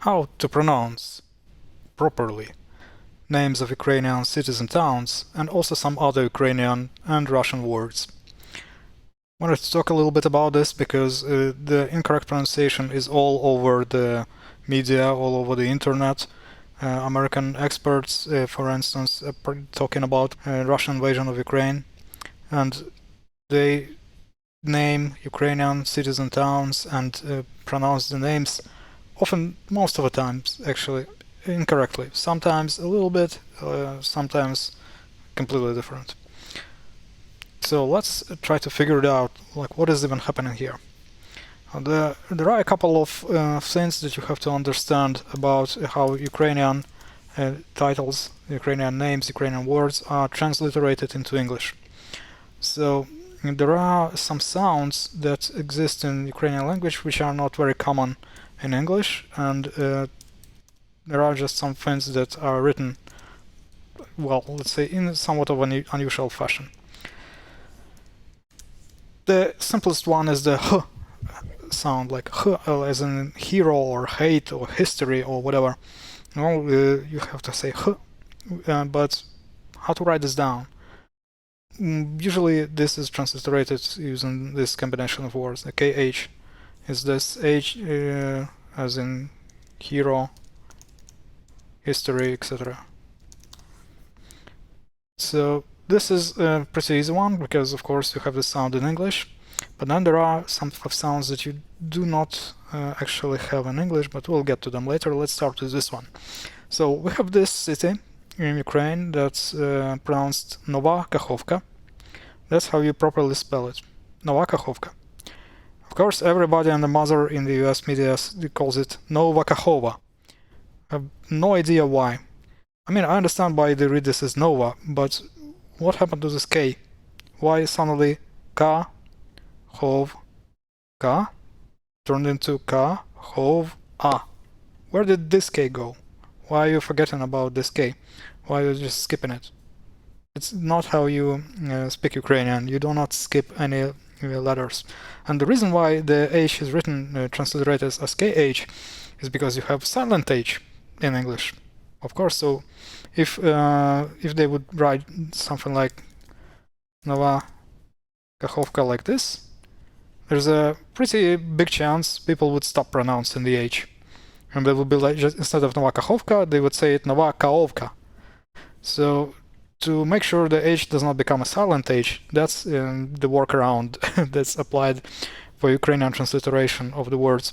how to pronounce properly names of Ukrainian cities and towns, and also some other Ukrainian and Russian words. I wanted to talk a little bit about this because the incorrect pronunciation is all over the media, all over the internet. American experts, for instance, talking about Russian invasion of Ukraine, and they name Ukrainian cities and towns and pronounce the names often, most of the times, actually, incorrectly. Sometimes a little bit, sometimes completely different. So let's try to figure it out, like what is even happening here. There are a couple of things that you have to understand about how Ukrainian titles, Ukrainian names, Ukrainian words are transliterated into English. So there are some sounds that exist in Ukrainian language which are not very common in English, and there are just some things that are written, well, let's say in somewhat of an unusual fashion. The simplest one is the h sound, like h as in hero or hate or history or whatever. Well, you have to say h, but how to write this down? Usually this is transliterated using this combination of words. The kh is this h as in hero, history, etc. So this is a pretty easy one because of course you have the sound in English, but then there are some sounds that you do not actually have in English, but we'll get to them later. Let's start with this one. So we have this city in Ukraine that's pronounced Nova Kakhovka. That's how you properly spell it. Nova Kakhovka. Of course, everybody and the mother in the US media calls it Nova Kakhova. I have no idea why. I mean, I understand why they read this as Nova, but what happened to this K? Why suddenly Ka, Hov, Ka turned into Ka, Hov, A? Where did this K go? Why are you forgetting about this K? Why are you just skipping it? It's not how you speak Ukrainian. You do not skip any letters. And the reason why the H is written, transliterated as KH, is because you have silent H in English. Of course, so if they would write something like Nova Kakhovka like this, there's a pretty big chance people would stop pronouncing the H. And they would be like, just instead of Nova Kakhovka, they would say it Nova Kaovka. So to make sure the H does not become a silent H, that's the workaround that's applied for Ukrainian transliteration of the words.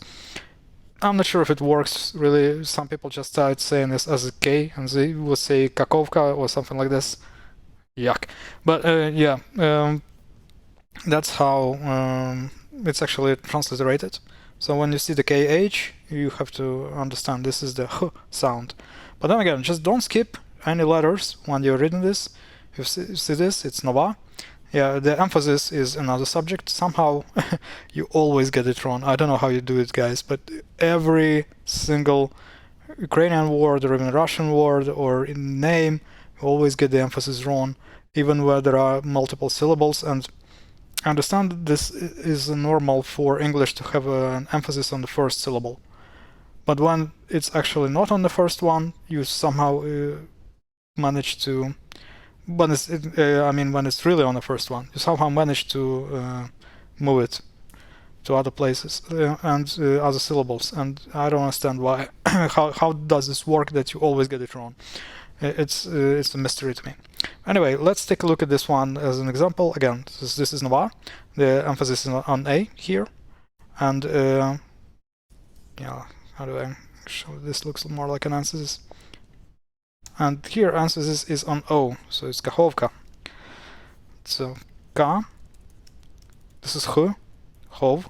I'm not sure if it works really. Some people just start saying this as a K and they will say Kakovka or something like this. Yuck. But yeah, that's how it's actually transliterated. So when you see the KH, you have to understand this is the H sound. But then again, just don't skip any letters when you're reading this. If you see this, it's Nova. Yeah, the emphasis is another subject. Somehow you always get it wrong. I don't know how you do it, guys, but every single Ukrainian word or even Russian word or in name, you always get the emphasis wrong, even where there are multiple syllables. And I understand this is normal for English to have an emphasis on the first syllable. But when it's actually not on the first one, you somehow manage to when it's really on the first one, you somehow manage to move it to other places and other syllables, and I don't understand why. How does this work that you always get it wrong? It's a mystery to me. Anyway, let's take a look at this one as an example. Again, this is Nova. The emphasis is on A here, and yeah, how do I show this? Looks more like an emphasis. And here emphasis is on O, so it's Kakhovka. So Ka, this is H, Hov,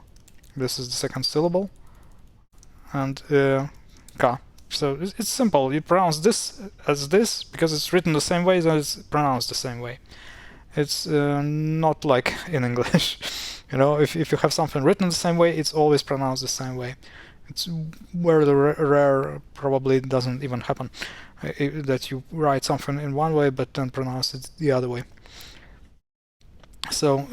this is the second syllable, and Ka. So it's simple. You pronounce this as this because it's written the same way, so it's pronounced the same way. It's not like in English. You know, if you have something written the same way, it's always pronounced the same way. It's where the rare probably doesn't even happen, that you write something in one way but then pronounce it the other way. So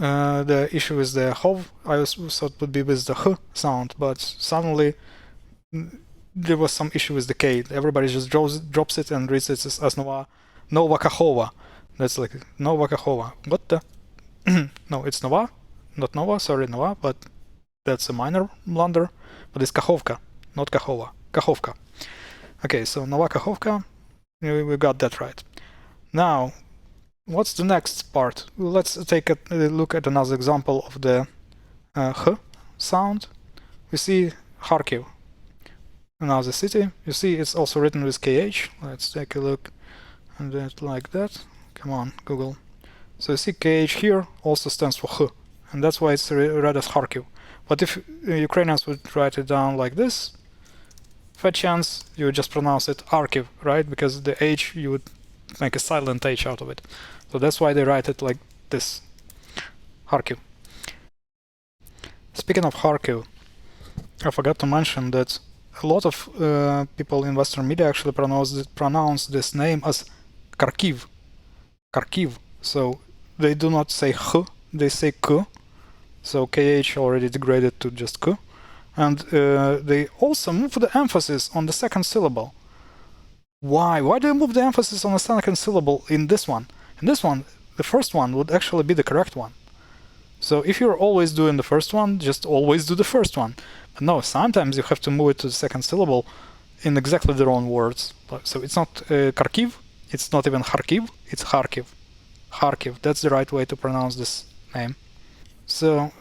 the issue is the hov. I thought would be with the h sound, but suddenly there was some issue with the K. Everybody just drops it and reads it as Nova Kahova. That's like Nova Kahova. What the? No, it's Nova, not Nova. Sorry, Nova, but that's a minor blunder. But it's Kahovka, not Kahova. Kahovka. Okay, so Nova Kahovka. We got that right. Now, what's the next part? Let's take a look at another example of the H sound. We see Kharkiv, another city. You see it's also written with KH. Let's take a look and do it like that. Come on, Google. So you see KH here also stands for H, and that's why it's read as Kharkiv. But if Ukrainians would write it down like this, fat chance you would just pronounce it Arkiv, right? Because the H, you would make a silent H out of it. So that's why they write it like this, Kharkiv. Speaking of Kharkiv, I forgot to mention that a lot of people in Western media actually pronounce this name as Kharkiv. Kharkiv. So they do not say H, they say K. So KH already degraded to just K. And they also move the emphasis on the second syllable. Why? Why do you move the emphasis on the second syllable in this one? In this one, the first one would actually be the correct one. So if you're always doing the first one, just always do the first one. But no, sometimes you have to move it to the second syllable in exactly the wrong words. So it's not Kharkiv, it's not even Kharkiv, it's Kharkiv. Kharkiv, that's the right way to pronounce this name. So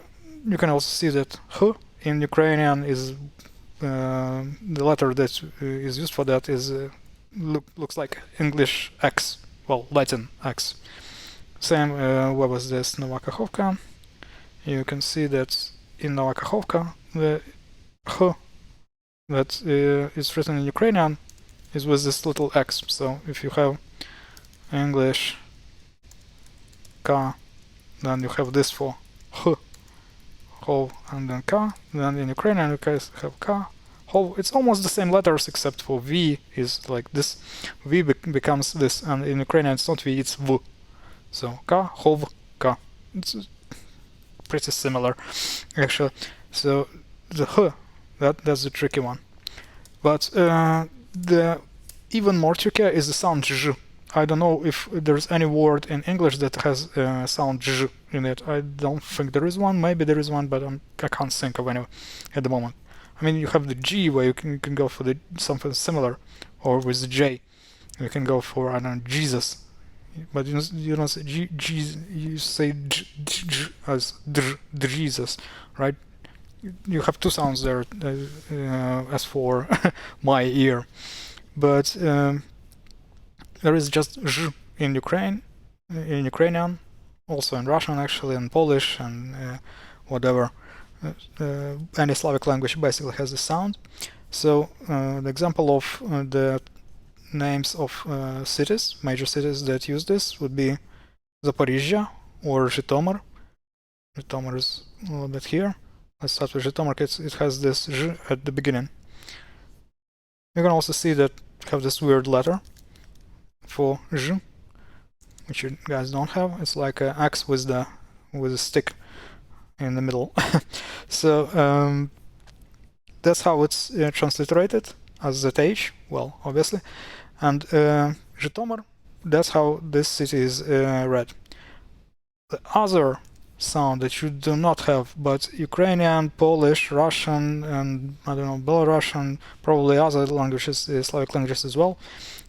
you can also see that H in Ukrainian is the letter that is used for that is looks like English X, well, Latin X. Same, what was this, Nova Kakhovka? You can see that in Nova Kakhovka, the H that is written in Ukrainian is with this little X. So if you have English K, then you have this for H, Hov, and then K. Then in Ukrainian you guys have K, Hov. It's almost the same letters except for V is like this. V becomes this, and in Ukrainian it's not V, it's V. So K, Hov, K. It's pretty similar, actually. So the H, that's the tricky one. But the even more trickier is the sound J. I don't know if there's any word in English that has sound J in it. I don't think there is one. Maybe there is one, but I can't think of any at the moment. I mean, you have the G where you can go for something similar, or with the J, you can go for, I don't know, Jesus. But you don't say G, you say J as Jesus, right? You have two sounds there as for my ear. But there is just J in Ukrainian, also in Russian actually, and Polish, and whatever. Any Slavic language basically has a sound. So the example of the names of cities, major cities that use this would be Zaporizhia or Zhytomyr. Zhytomyr is a little bit here. Let's start with Zhytomyr. It has this J at the beginning. You can also see that you have this weird letter for J, which you guys don't have. It's like an axe with a stick in the middle. So that's how it's transliterated as ZH, well, obviously. And Zhytomyr, that's how this city is read. The other sound that you do not have, but Ukrainian, Polish, Russian, and I don't know, Belarusian, probably other languages, Slavic languages as well,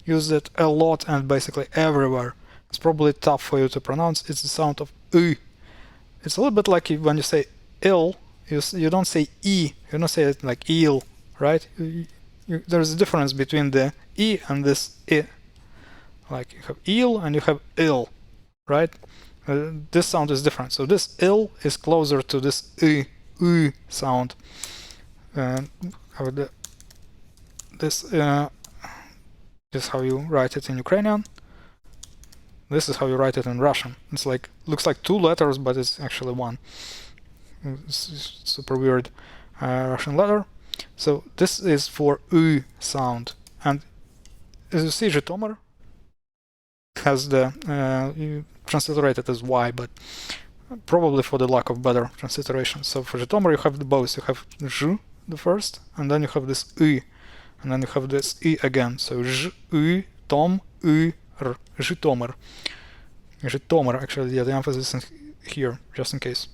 use it a lot and basically everywhere. It's probably tough for you to pronounce. It's the sound of U. It's a little bit like when you say ill, you don't say E, you don't say it like eel, right? There's a difference between the E and this I. Like you have eel and you have ill, right? This sound is different. So this ill is closer to this U sound. This is how you write it in Ukrainian. This is how you write it in Russian. It's like, looks like two letters, but it's actually one. It's super weird Russian letter. So this is for U sound. And as you see, Zhytomyr has the transliterated as Y, but probably for the lack of better transliteration. So for Zhytomyr you have the both. You have J, the first, and then you have this U. and then you have this I again. So J, I, Tom, I, R, Zhytomyr. Zhytomyr, actually, yeah, the emphasis is here, just in case.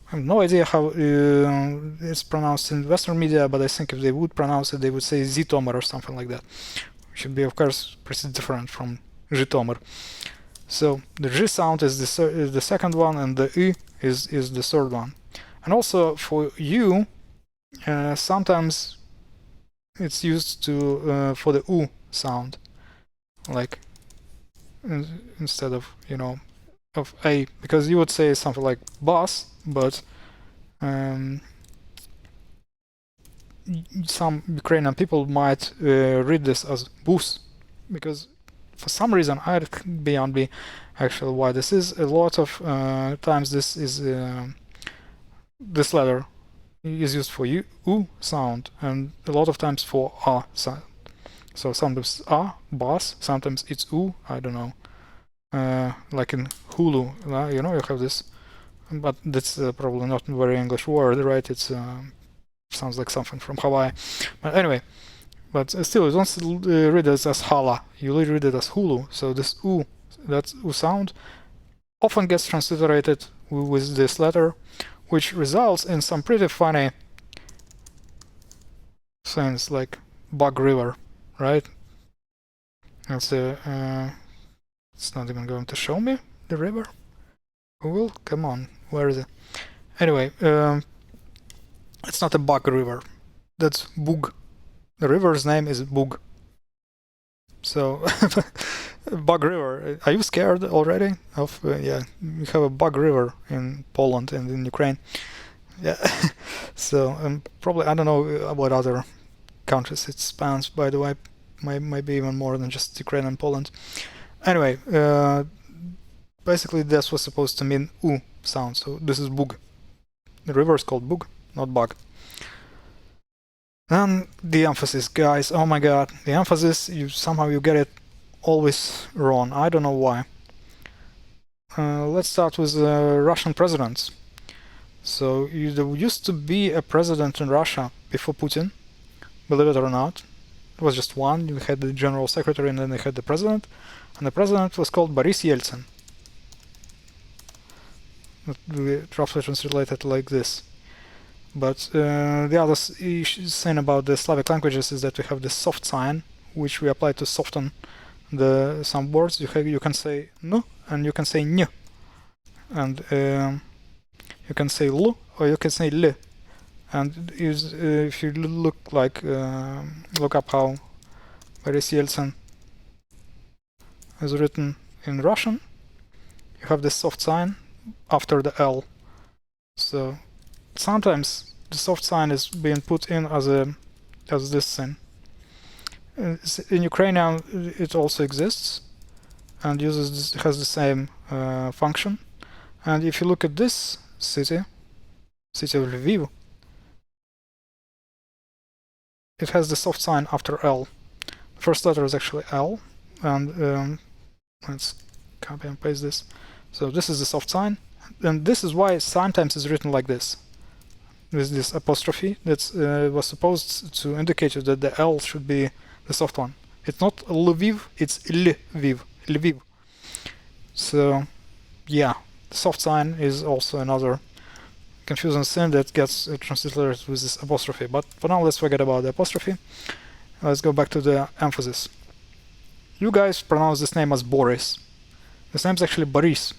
I have no idea how it's pronounced in Western media, but I think if they would pronounce it, they would say Zhytomyr or something like that. It should be, of course, pretty different from Zhytomyr. So the J sound is the second one, and the I is the third one. And also for U, sometimes it's used to for the U sound, like instead of, you know, of A, because you would say something like bus, but some Ukrainian people might read this as bus, because for some reason, I can't be on actually why this is. A lot of times this is this letter is used for U sound, and a lot of times for A sound. So sometimes A, bus, sometimes it's U, I don't know. Like in Hulu, you know, you have this, but that's probably not a very English word, right? It's sounds like something from Hawaii. But anyway, but still, you don't read it as Hala, you read it as Hulu. So this U, that U sound, often gets transliterated with this letter, which results in some pretty funny things like Bug River, right? It's not even going to show me the river. Google, come on, where is it? Anyway, it's not a Bug River. That's Bug. The river's name is Bug. So, Bug River. Are you scared already of? Yeah, we have a Bug River in Poland and in Ukraine. Yeah. So, probably I don't know about other countries it spans. By the way, might be even more than just Ukraine and Poland. Anyway, basically this was supposed to mean U sound. So this is Bug. The river is called Bug, not Bug. And the emphasis, guys, oh my god, the emphasis, somehow you get it always wrong. I don't know why. Let's start with the Russian presidents. So there used to be a president in Russia before Putin, believe it or not. It was just one. You had the general secretary and then they had the president. And the president was called Boris Yeltsin. Roughly translated like this. But the other thing about the Slavic languages is that we have the soft sign, which we apply to soften some words. You can say n and you can say n, and you can say l or you can say l. And if you look up how Boris Yeltsin is written in Russian, you have this soft sign after the L. So sometimes the soft sign is being put in as this thing. In Ukrainian, it also exists and has the same function. And if you look at this city of Lviv, it has the soft sign after L. The first letter is actually L, and let's copy and paste this. So this is the soft sign, and this is why sometimes it's written like this, with this apostrophe that was supposed to indicate that the L should be the soft one. It's not Lviv, it's Lviv, Lviv. So yeah, the soft sign is also another confusing thing that gets transliterated with this apostrophe. But for now, let's forget about the apostrophe. Let's go back to the emphasis. You guys pronounce this name as Boris. This name is actually Boris.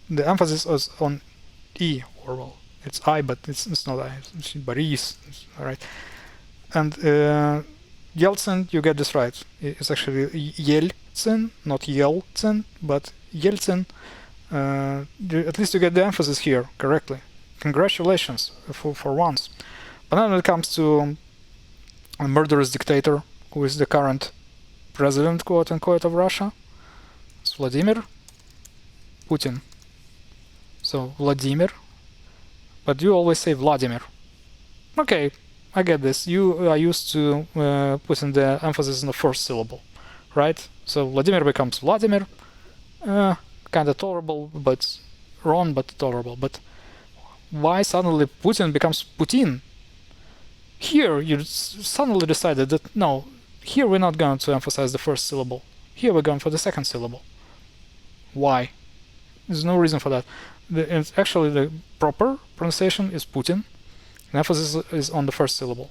The emphasis is on E, or well, it's I, but it's not I. It's Boris. Alright. And Yeltsin, you get this right. It's actually Yeltsin, not Yeltsin, but Yeltsin. At least you get the emphasis here correctly. Congratulations for once. But then when it comes to a murderous dictator, who is the current president, quote unquote, of Russia, it's Vladimir Putin. So Vladimir, but you always say Vladimir. Okay, I get this. You are used to putting the emphasis on the first syllable, right? So Vladimir becomes Vladimir. Kind of tolerable, but wrong, but tolerable. But why suddenly Putin becomes Putin? here you suddenly decided that no, here we're not going to emphasize the first syllable. Here we're going for the second syllable. Why? There's no reason for that. Actually, the proper pronunciation is Putin. The emphasis is on the first syllable.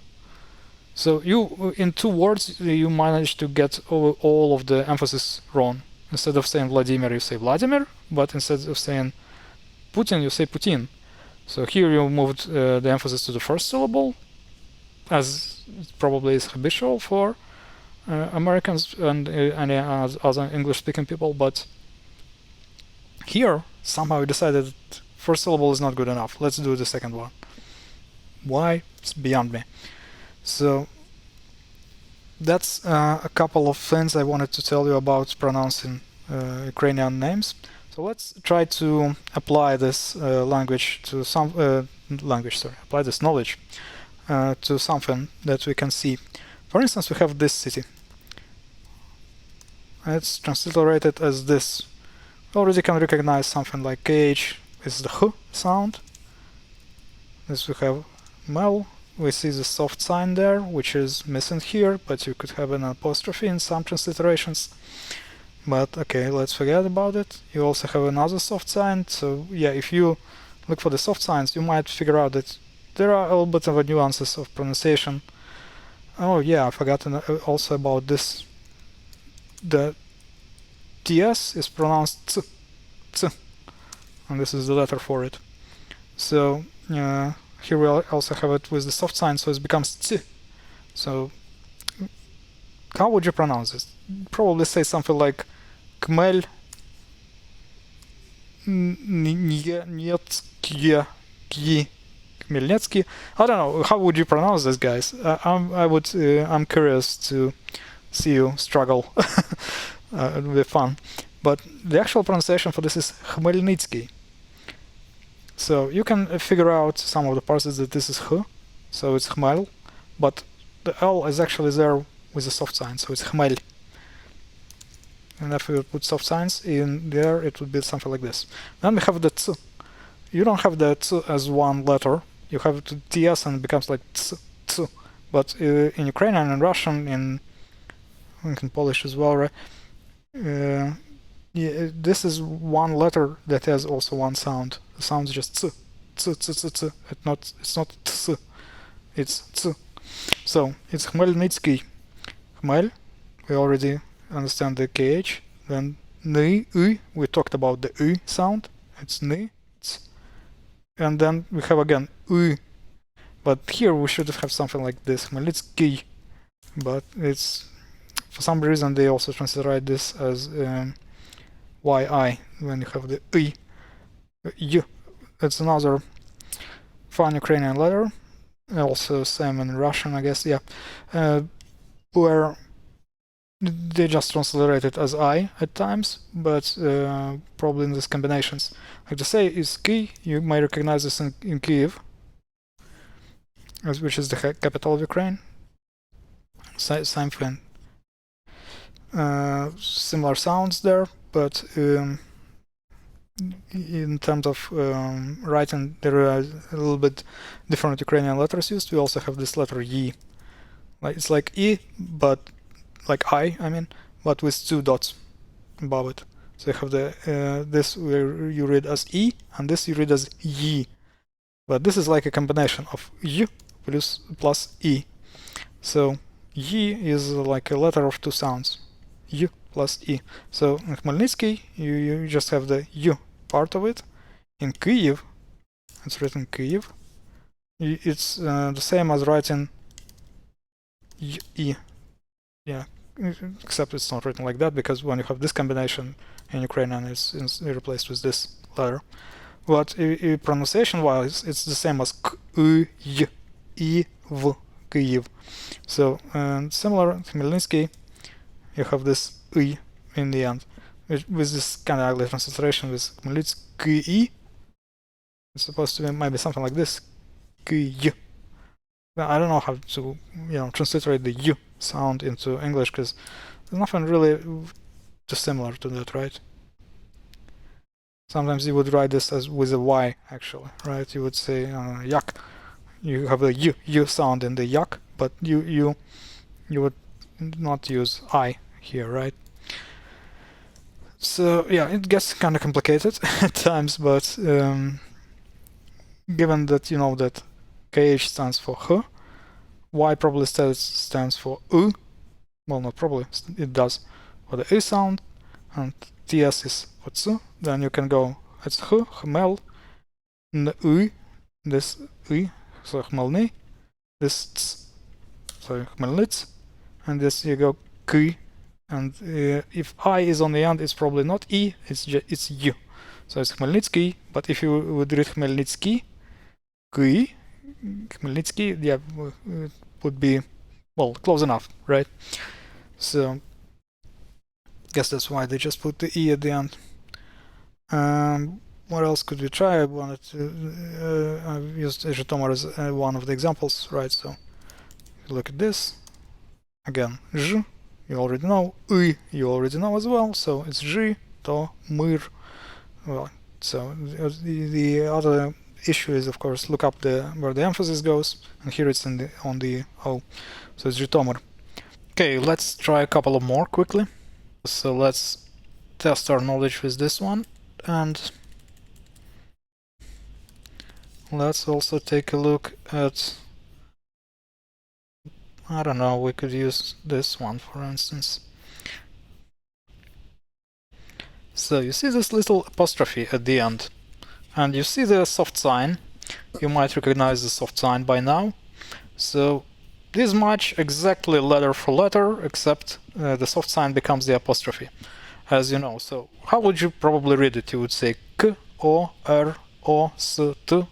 So you, in 2 words, you manage to get all of the emphasis wrong. Instead of saying Vladimir, you say Vladimir, but instead of saying Putin, you say Putin. So here you moved the emphasis to the first syllable, as it probably is habitual for Americans and any other English-speaking people, but here somehow we decided that first syllable is not good enough. Let's do the second one. Why? It's beyond me. So that's a couple of things I wanted to tell you about pronouncing Ukrainian names. So let's try to apply this apply this knowledge to something that we can see. For instance, we have this city. It's transliterated as this. We already can recognize something like KH is the H sound. This we have Mel. We see the soft sign there, which is missing here, but you could have an apostrophe in some transliterations. But okay, let's forget about it. You also have another soft sign. So yeah, if you look for the soft signs, you might figure out that there are a little bit of nuances of pronunciation. Oh yeah, I forgot also about this. The TS is pronounced ts, ts, and this is the letter for it. So here we also have it with the soft sign, so it becomes ts. So how would you pronounce this? Probably say something like Kmel Nietkie Khmelnytsky. I don't know. How would you pronounce this, guys? I'm curious to see you struggle. It will be fun. But the actual pronunciation for this is Khmelnytsky. So you can figure out some of the parts that this is H, so it's Khmel, but the L is actually there with a soft sign, so it's Khmel. And if we put soft signs in there, it would be something like this. Then we have the T. You don't have the T as one letter. You have the TS and it becomes like T, T. But in Ukrainian and Russian, in Polish as well, right? Yeah, this is one letter that has also one sound. The sound is just T, T, T, T, T. It's not T, it's T. So it's Khmelnytsky. Khmel, we already understand the KH. Then Ny, Y, we talked about the Y sound. It's Ny, Ts. And then we have again Y. But here we should have something like this, Khmelnytsky. But it's, for some reason, they also transliterate this as YI when you have the Y. Y. It's another fun Ukrainian letter. Also same in Russian, I guess, yeah. Where they just transliterate it as I at times, but probably in these combinations. Like to say is Ki, you may recognize this in Kiev, which is the capital of Ukraine. Same thing. Similar sounds there, but in terms of writing, there are a little bit different Ukrainian letters used. We also have this letter Y. It's like E, but like I mean, but with 2 dots above it. So you have the this where you read as E, and this you read as Y. But this is like a combination of Y plus E. So Y is like a letter of 2 sounds. Y plus E. So in Khmelnytsky, you just have the U part of it. In Kyiv, it's written Kyiv. It's the same as writing E. Yeah, except it's not written like that, because when you have this combination in Ukrainian, it's replaced with this letter. But pronunciation-wise, it's the same as K, Y, I, V, Kyiv. So similar, Khmelnytsky, you have this I in the end, with this kind of ugly transliteration with Khmelnytsky. It's supposed to be maybe something like this, Kyi. I don't know how to, transliterate the U sound into English, because there's nothing really too similar to that, right? Sometimes you would write this as with a Y, actually, right? You would say yak, you have a u sound in the yak, but you would not use I here, right? So yeah, it gets kind of complicated at times, but given that you know that KH stands for H, Y probably stands for U. Well, not probably, it does for the E sound, and TS is for T. Then you can go, it's H, Hmel, N, U, this I, so Hmelny, this Ts, so Hmelnitz, and this you go K, and if I is on the end, it's probably not E, it's U. So it's Khmelnytsky, but if you would read Khmelnytsky, K, Khmelnytsky, yeah, it would be, well, close enough, right? So, guess that's why they just put the E at the end. What else could we try? I wanted to, I've used Zhytomyr as one of the examples, right? So, look at this. Again, Zh, you already know. Y, you already know as well. So, it's Zh, To, Myr. Well, so the other issue is, of course, look up where the emphasis goes, and here it's on the O. So it's Zhytomyr. Okay, let's try a couple of more quickly. So let's test our knowledge with this one, and let's also take a look at, I don't know, we could use this one for instance. So you see this little apostrophe at the end, and you see the soft sign. You might recognize the soft sign by now. So this match exactly letter for letter, except the soft sign becomes the apostrophe, as you know. So how would you probably read it? You would say K, O, R, O, S, T, E,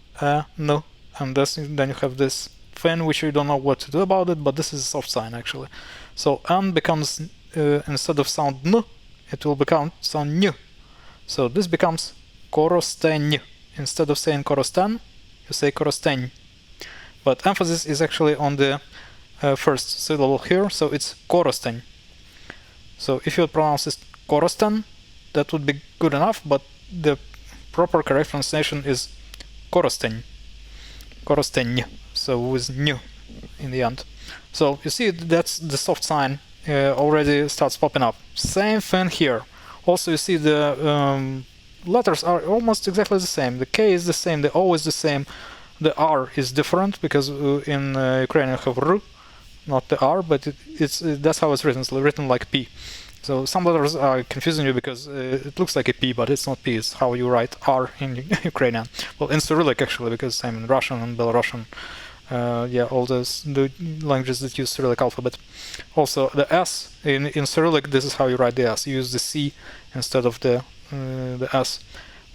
N, and then you have this thing which you don't know what to do about it, but this is a soft sign actually. So N becomes, instead of sound N, it will become sound N. So this becomes Korosteny. Instead of saying Korosten, you say Korosteny. But emphasis is actually on the first syllable here, so it's Korosteny. So if you would pronounce this Korosten, that would be good enough, but the proper correct pronunciation is Korosteny. Korosteny. So with N in the end. So you see, that's the soft sign already starts popping up. Same thing here. Also, you see the letters are almost exactly the same. The K is the same, the O is the same, the R is different because in Ukrainian you have R, not the R, but that's how it's written. It's written like P. So some letters are confusing you because it looks like a P, but it's not P. It's how you write R in Ukrainian. Well, in Cyrillic actually, because same in Russian and Belarusian. Yeah, all the languages that use Cyrillic alphabet. Also, the S in Cyrillic, this is how you write the S. You use the C instead of the S.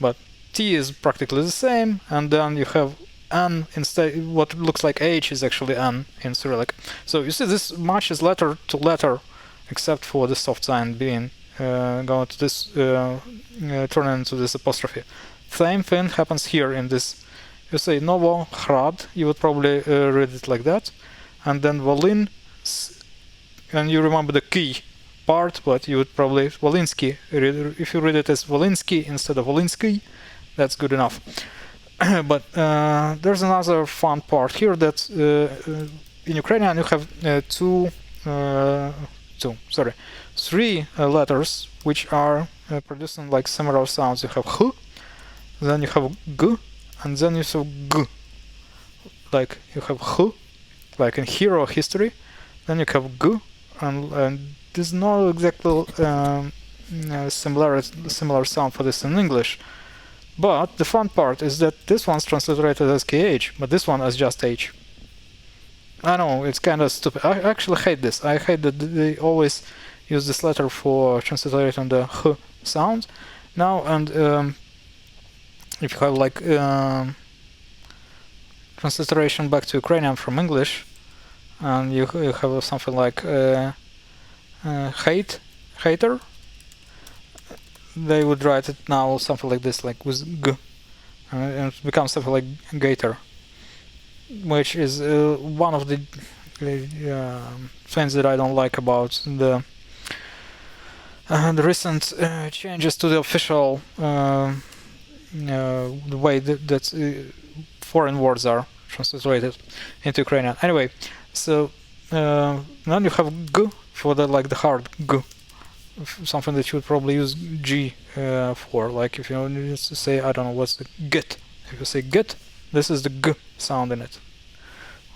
But T is practically the same, and then you have N instead. What looks like H is actually N in Cyrillic. So you see, this matches letter to letter, except for the soft sign being going to this turning into this apostrophe. Same thing happens here in this. You say Novo Hrad, you would probably read it like that, and then Volyn, and you remember the key part, but you would probably Volinsky. If you read it as Volinsky instead of Volinsky, that's good enough. But there's another fun part here that in Ukrainian you have three letters which are producing like similar sounds. You have H, then you have G, and then you have G. Like you have H, like in hero history, then you have G, and there's no exactly similar sound for this in English. But the fun part is that this one's transliterated as KH, but this one as just H. I know, it's kind of stupid. I actually hate this. I hate that they always use this letter for transliterating the H sound. Now, and if you have like transliteration back to Ukrainian from English, and you have something like hater, they would write it now something like this, like with G, and it becomes something like gator, which is one of the things that I don't like about the recent changes to the official the way that foreign words are transliterated into Ukrainian. Anyway, so then you have G for the hard G, something that you would probably use G for. Like if you need to say, I don't know, what's the git. If you say git, this is the G sound in it.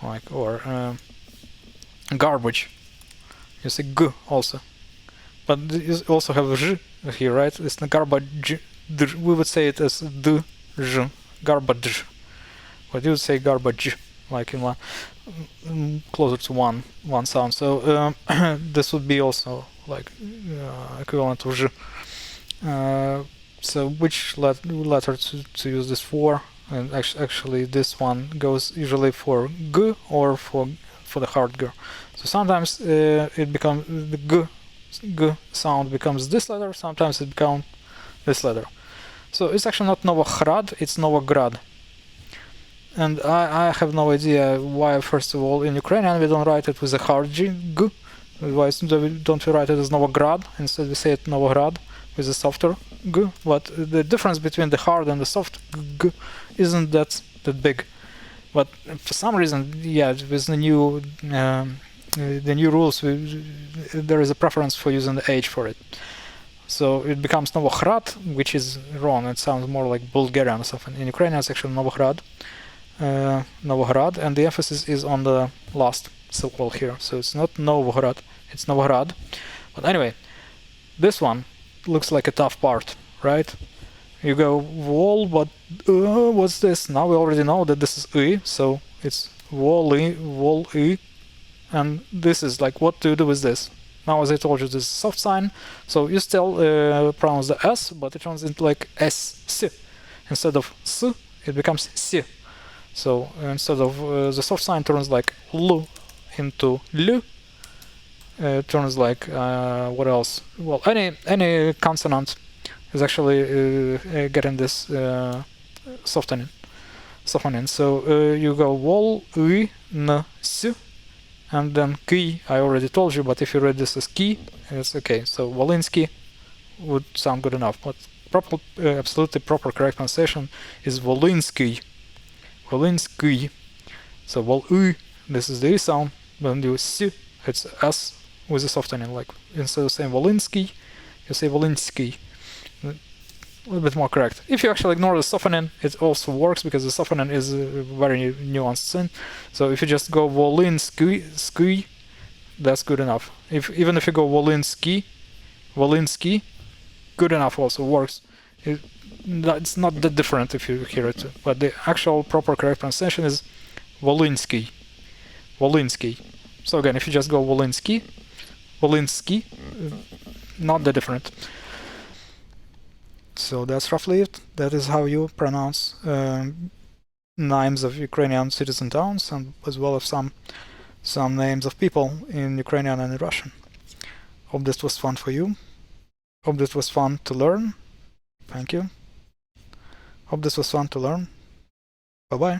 Like, or garbage, you say G also. But you also have J here, right? It's the garbage. We would say it as D, J, garbage. But you would say garbage, like in one, closer to one sound. So this would be also like equivalent to J. So which letter to use this for? And actually this one goes usually for G or for the hard G. So sometimes it becomes the G sound becomes this letter, sometimes it becomes this letter. So it's actually not Novograd, it's Novograd. And I have no idea why, first of all, in Ukrainian we don't write it with a hard G, why don't we write it as Novograd, instead we say it Novograd with a softer G, but the difference between the hard and the soft G isn't that big. But for some reason, yeah, with the new rules, there is a preference for using the H for it. So it becomes Novograd, which is wrong. It sounds more like Bulgarian or something. In Ukrainian, it's actually Novograd, and the emphasis is on the last syllable here. So it's not Novograd, it's Novograd. But anyway, this one looks like a tough part, right? You go wall, but what's this? Now we already know that this is I, so it's wall I, and this is like, what do you do with this? Now, as I told you, this is soft sign, so you still pronounce the S, but it turns into like S. Instead of S, it becomes S. So instead of the soft sign turns like L into L, turns like what else? Well, any consonant is actually getting this softening. So you go wol, I, N, S, and then ki. I already told you, but if you read this as ki, it's okay. So Volinsky would sound good enough, but absolutely proper correct pronunciation is Volinsky. Volinsky. So vol I, this is the I sound. When you S, it's S with a softening. Like instead of saying Volinsky, you say Volinsky. A little bit more correct. If you actually ignore the softening, it also works because the softening is a very nuanced thing. So if you just go Volinsky, that's good enough. Even if you go Volinsky, good enough also works. It's not that different if you hear it, but the actual proper correct pronunciation is Volinsky. So again, if you just go Volinsky, not that different. So that's roughly it. That is how you pronounce names of Ukrainian citizen towns, and as well as some names of people in Ukrainian and in Russian. Hope this was fun for you. Hope this was fun to learn. Thank you. Hope this was fun to learn. Bye-bye.